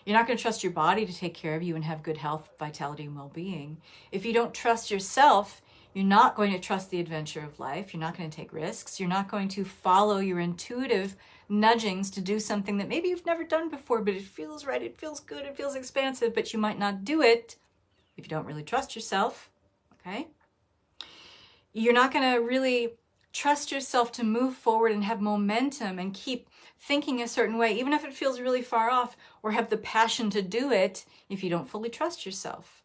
You're not going to trust your body to take care of you and have good health, vitality, and well-being. If you don't trust yourself, you're not going to trust the adventure of life. You're not going to take risks. You're not going to follow your intuitive nudgings to do something that maybe you've never done before, but it feels right, it feels good, it feels expansive, but you might not do it if you don't really trust yourself, okay? You're not going to really trust yourself to move forward and have momentum and keep thinking a certain way, even if it feels really far off, or have the passion to do it if you don't fully trust yourself.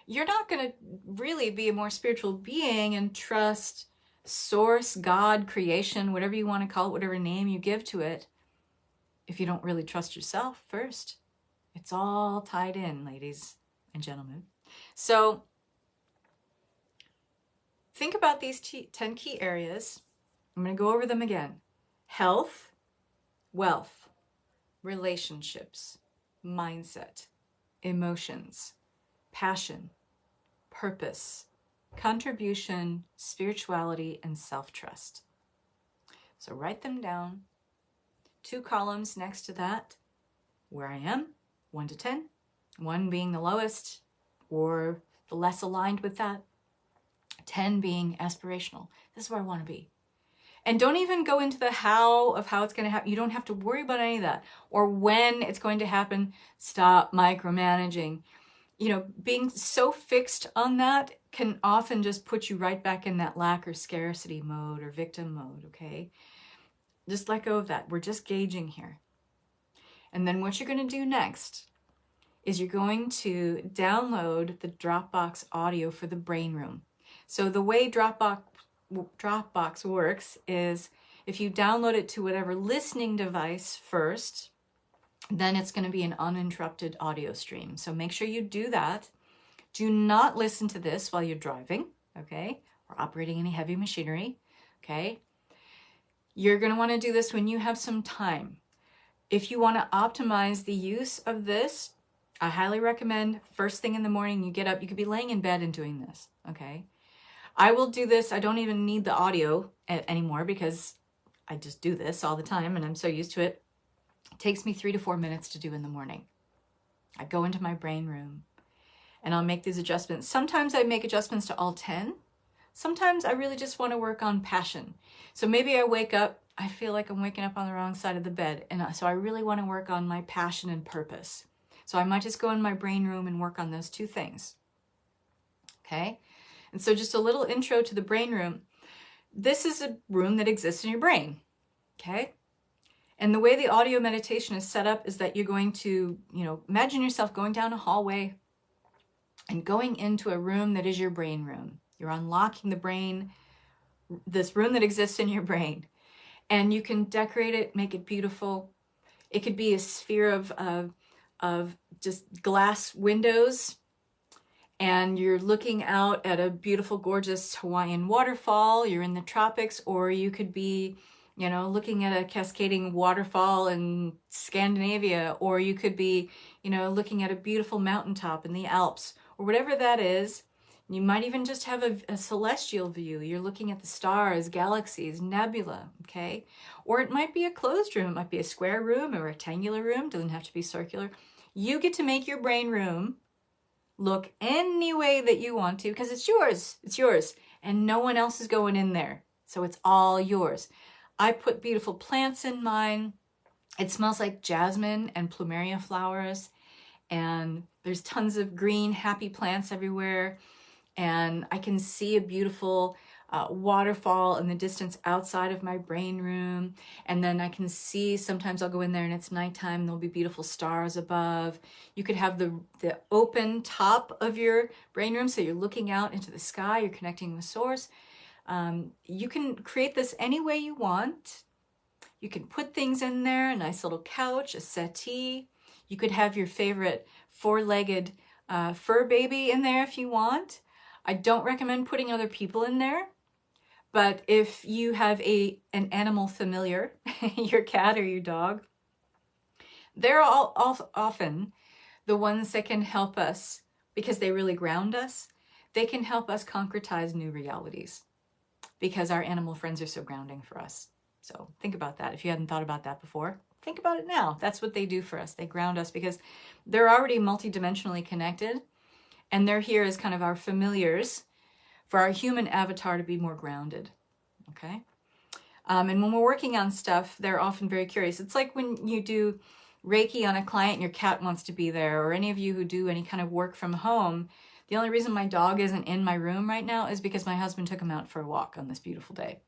You're not going to really be a more spiritual being and trust source, God, creation, whatever you want to call it, whatever name you give to it, if you don't really trust yourself first. It's all tied in, ladies and gentlemen. So think about these 10 key areas. I'm going to go over them again. Health, wealth, relationships, mindset, emotions, passion, purpose, contribution, spirituality, and self-trust. So write them down. 2 columns next to that, where I am, 1 to 10, 1 being the lowest or the less aligned with that, 10 being aspirational. This is where I want to be. And don't even go into the how of how it's going to happen. You don't have to worry about any of that or when it's going to happen. Stop micromanaging. You know, being so fixed on that can often just put you right back in that lack or scarcity mode or victim mode, okay? Just let go of that. We're just gauging here. And then what you're going to do next is you're going to download the Dropbox audio for the brain room. So the way Dropbox works is if you download it to whatever listening device first, then it's going to be an uninterrupted audio stream. So make sure you do that. Do not listen to this while you're driving, okay, or operating any heavy machinery, okay? You're going to want to do this when you have some time. If you want to optimize the use of this, I highly recommend first thing in the morning you get up. You could be laying in bed and doing this, okay? I will do this. I don't even need the audio anymore because I just do this all the time and I'm so used to it. It takes me 3 to 4 minutes to do in the morning. I go into my brain room and I'll make these adjustments. Sometimes I make adjustments to all 10. Sometimes I really just want to work on passion. So maybe I wake up, I feel like I'm waking up on the wrong side of the bed. And so I really want to work on my passion and purpose. So I might just go in my brain room and work on those 2 things. Okay? And so just a little intro to the brain room. This is a room that exists in your brain. Okay? And the way the audio meditation is set up is that you're going to, imagine yourself going down a hallway and going into a room that is your brain room. You're unlocking the brain, this room that exists in your brain. And you can decorate it, make it beautiful. It could be a sphere of just glass windows. And you're looking out at a beautiful, gorgeous Hawaiian waterfall. You're in the tropics, or you could be looking at a cascading waterfall in Scandinavia, or you could be, looking at a beautiful mountaintop in the Alps, or whatever that is. You might even just have a celestial view. You're looking at the stars, galaxies, nebula, okay? Or it might be a closed room. It might be a square room, a rectangular room. It doesn't have to be circular. You get to make your brain room look any way that you want to, because it's yours. It's yours. And no one else is going in there. So it's all yours. I put beautiful plants in mine. It smells like jasmine and plumeria flowers. And there's tons of green, happy plants everywhere. And I can see a beautiful waterfall in the distance outside of my brain room. And then I can see, sometimes I'll go in there and it's nighttime, there'll be beautiful stars above. You could have the open top of your brain room, so you're looking out into the sky, you're connecting with source. You can create this any way you want. You can put things in there, a nice little couch, a settee. You could have your favorite four-legged fur baby in there if you want. I don't recommend putting other people in there, but if you have an animal familiar, your cat or your dog, they're all often the ones that can help us, because they really ground us. They can help us concretize new realities because our animal friends are so grounding for us. So think about that. If you hadn't thought about that before, think about it now. That's what they do for us. They ground us because they're already multidimensionally connected, and they're here as kind of our familiars for our human avatar to be more grounded, okay? And when we're working on stuff, they're often very curious. It's like when you do Reiki on a client and your cat wants to be there, or any of you who do any kind of work from home. The only reason my dog isn't in my room right now is because my husband took him out for a walk on this beautiful day.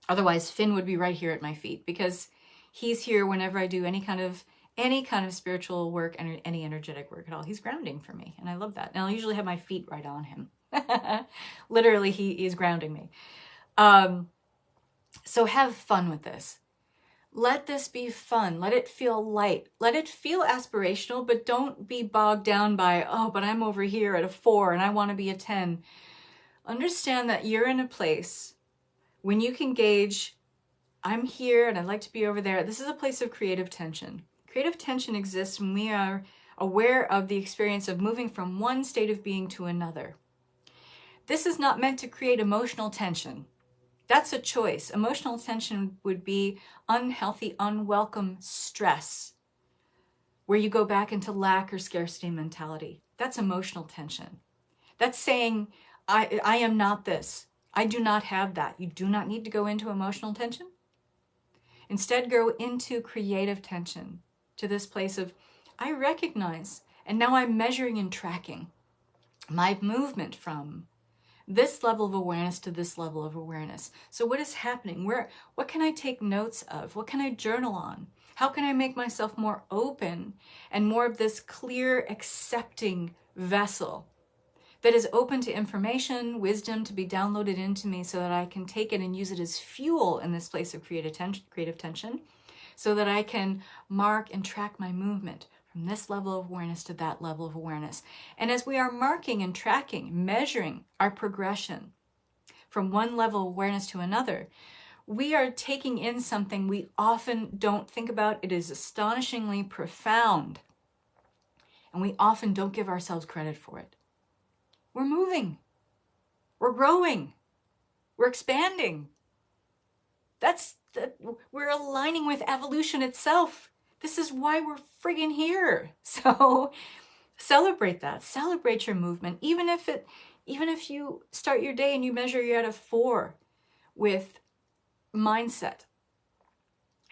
Otherwise, Finn would be right here at my feet, because he's here whenever I do any kind of spiritual work and any energetic work at all. He's grounding for me, and I love that. And I'll usually have my feet right on him. Literally, he is grounding me. So have fun with this. Let this be fun. Let it feel light. Let it feel aspirational, but don't be bogged down by, oh, but I'm over here at a 4 and I want to be a 10. Understand that you're in a place when you can gauge, I'm here and I'd like to be over there. This is a place of creative tension. Creative tension exists when we are aware of the experience of moving from one state of being to another. This is not meant to create emotional tension. That's a choice. Emotional tension would be unhealthy, unwelcome stress, where you go back into lack or scarcity mentality. That's emotional tension. That's saying, I am not this. I do not have that. You do not need to go into emotional tension. Instead, go into creative tension, to this place of, I recognize, and now I'm measuring and tracking my movement from this level of awareness to this level of awareness. So what is happening? What can I take notes of? What can I journal on? How can I make myself more open and more of this clear, accepting vessel that is open to information, wisdom to be downloaded into me, so that I can take it and use it as fuel in this place of creative tension, so that I can mark and track my movement from this level of awareness to that level of awareness. And as we are marking and tracking, measuring our progression from one level of awareness to another, we are taking in something we often don't think about. It is astonishingly profound, and we often don't give ourselves credit for it. We're moving, we're growing, we're expanding. We're aligning with evolution itself. This is why we're friggin' here. So celebrate that. Celebrate your movement. Even if you start your day and you measure you're at a 4 with mindset.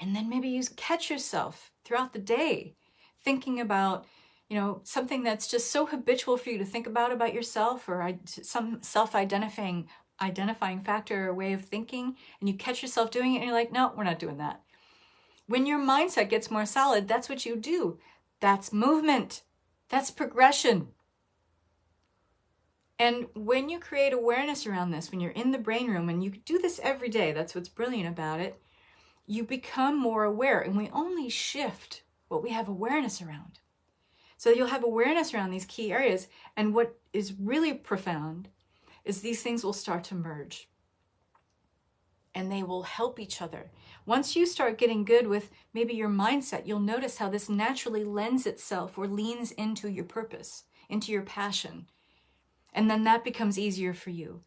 And then maybe you catch yourself throughout the day thinking about, something that's just so habitual for you to think about yourself, or some self-identifying factor or way of thinking, and you catch yourself doing it and you're like, no, we're not doing that. When your mindset gets more solid, that's what you do. That's movement. That's progression. And when you create awareness around this, when you're in the brain room, and you do this every day, that's what's brilliant about it, you become more aware, and we only shift what we have awareness around. So you'll have awareness around these key areas, and what is really profound is these things will start to merge. And they will help each other. Once you start getting good with maybe your mindset, you'll notice how this naturally lends itself or leans into your purpose, into your passion. And then that becomes easier for you.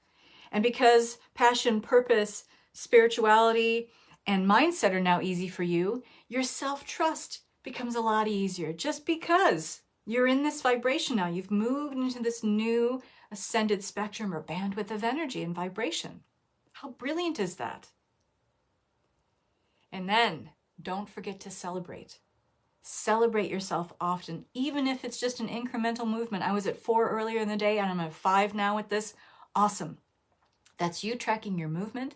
And because passion, purpose, spirituality, and mindset are now easy for you, your self-trust becomes a lot easier, just because You're in this vibration now. You've moved into this new ascended spectrum or bandwidth of energy and vibration. How brilliant is that? And then don't forget to celebrate. Celebrate yourself often, even if it's just an incremental movement. I was at 4 earlier in the day and I'm at 5 now with this. Awesome. That's you tracking your movement.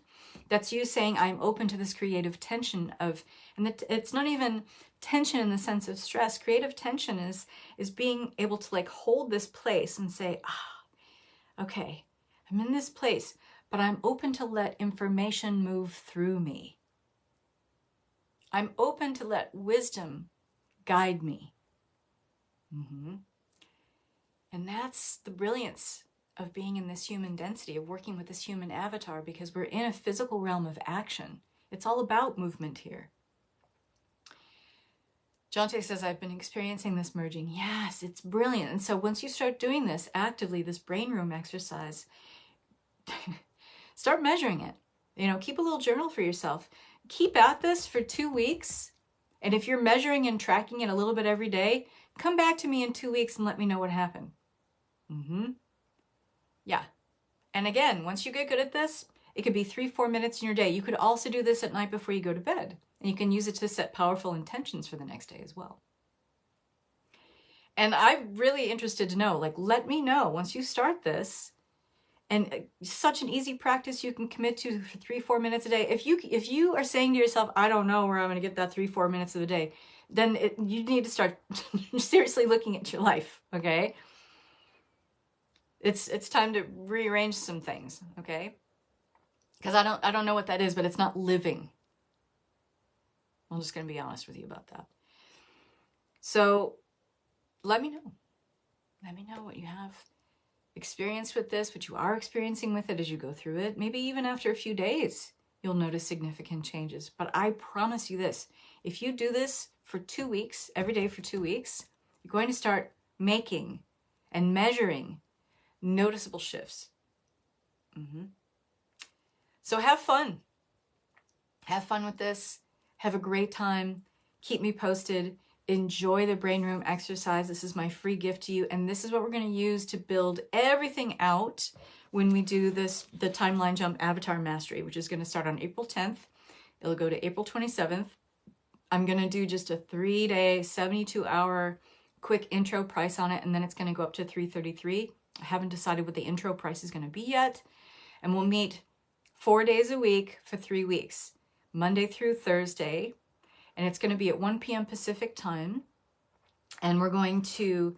That's you saying, I'm open to this creative tension of, and it's not even tension in the sense of stress. Creative tension is being able to like hold this place and say, okay, I'm in this place, but I'm open to let information move through me. I'm open to let wisdom guide me. And that's the brilliance of being in this human density, of working with this human avatar, because we're in a physical realm of action. It's all about movement here. Jonte says, I've been experiencing this merging. Yes, it's brilliant. And so once you start doing this actively, this brain room exercise, start measuring it. You know, keep a little journal for yourself. Keep at this for 2 weeks. And if you're measuring and tracking it a little bit every day, come back to me in 2 weeks and let me know what happened. Yeah. And again, once you get good at this, it could be 3-4 minutes in your day. You could also do this at night before you go to bed. And you can use it to set powerful intentions for the next day as well. And I'm really interested to know, like, let me know once you start this. And such an easy practice you can commit to for 3-4 minutes a day. If you are saying to yourself, I don't know where I'm going to get that 3-4 minutes of the day, then you need to start seriously looking at your life, okay? It's time to rearrange some things, okay? Because I don't know what that is, but it's not living. I'm just going to be honest with you about that. So let me know. Let me know what you have experienced with this, what you are experiencing with it as you go through it. Maybe even after a few days, you'll notice significant changes. But I promise you this, if you do this for 2 weeks, every day for 2 weeks, you're going to start making and measuring noticeable shifts. So have fun. Have fun with this. Have a great time. Keep me posted. Enjoy the brain room exercise. This is my free gift to you. And this is what we're going to use to build everything out when we do this, the Timeline Jump Avatar Mastery, which is going to start on April 10th. It'll go to April 27th. I'm going to do just a 3-day, 72-hour quick intro price on it. And then it's going to go up to $333. I haven't decided what the intro price is going to be yet. And we'll meet 4 days a week for 3 weeks, Monday through Thursday. And it's going to be at 1 p.m. Pacific time. And we're going to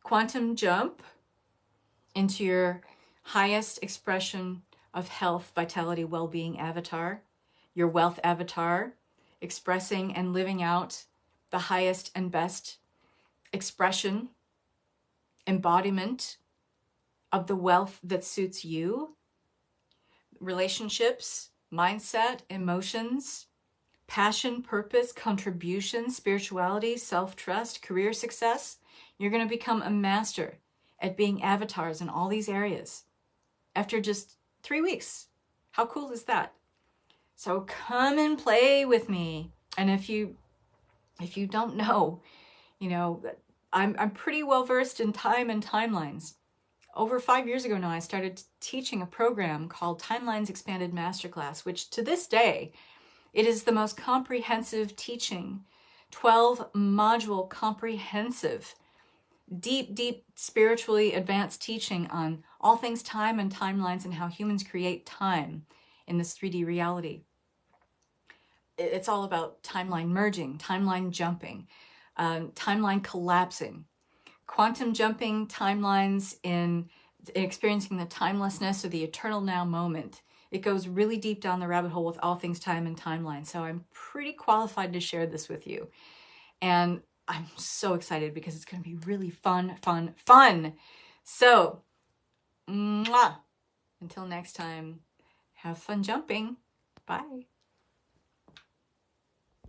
quantum jump into your highest expression of health, vitality, well-being avatar, your wealth avatar, expressing and living out the highest and best expression, embodiment of the wealth that suits you, relationships, mindset, emotions, passion, purpose, contribution, spirituality, self-trust, career success. You're going to become a master at being avatars in all these areas after just 3 weeks. How cool is that? So come and play with me. And if you don't know, you know, I'm pretty well versed in time and timelines. Over 5 years ago now, I started teaching a program called Timelines Expanded Masterclass, which to this day, it is the most comprehensive teaching, 12-module comprehensive, deep, spiritually advanced teaching on all things time and timelines and how humans create time in this 3D reality. It's all about timeline merging, timeline jumping, timeline collapsing, quantum jumping timelines in experiencing the timelessness or the eternal now moment. It goes really deep down the rabbit hole with all things time and timeline. So I'm pretty qualified to share this with you. And I'm so excited because it's going to be really fun. So, mwah. Until next time, have fun jumping. Bye.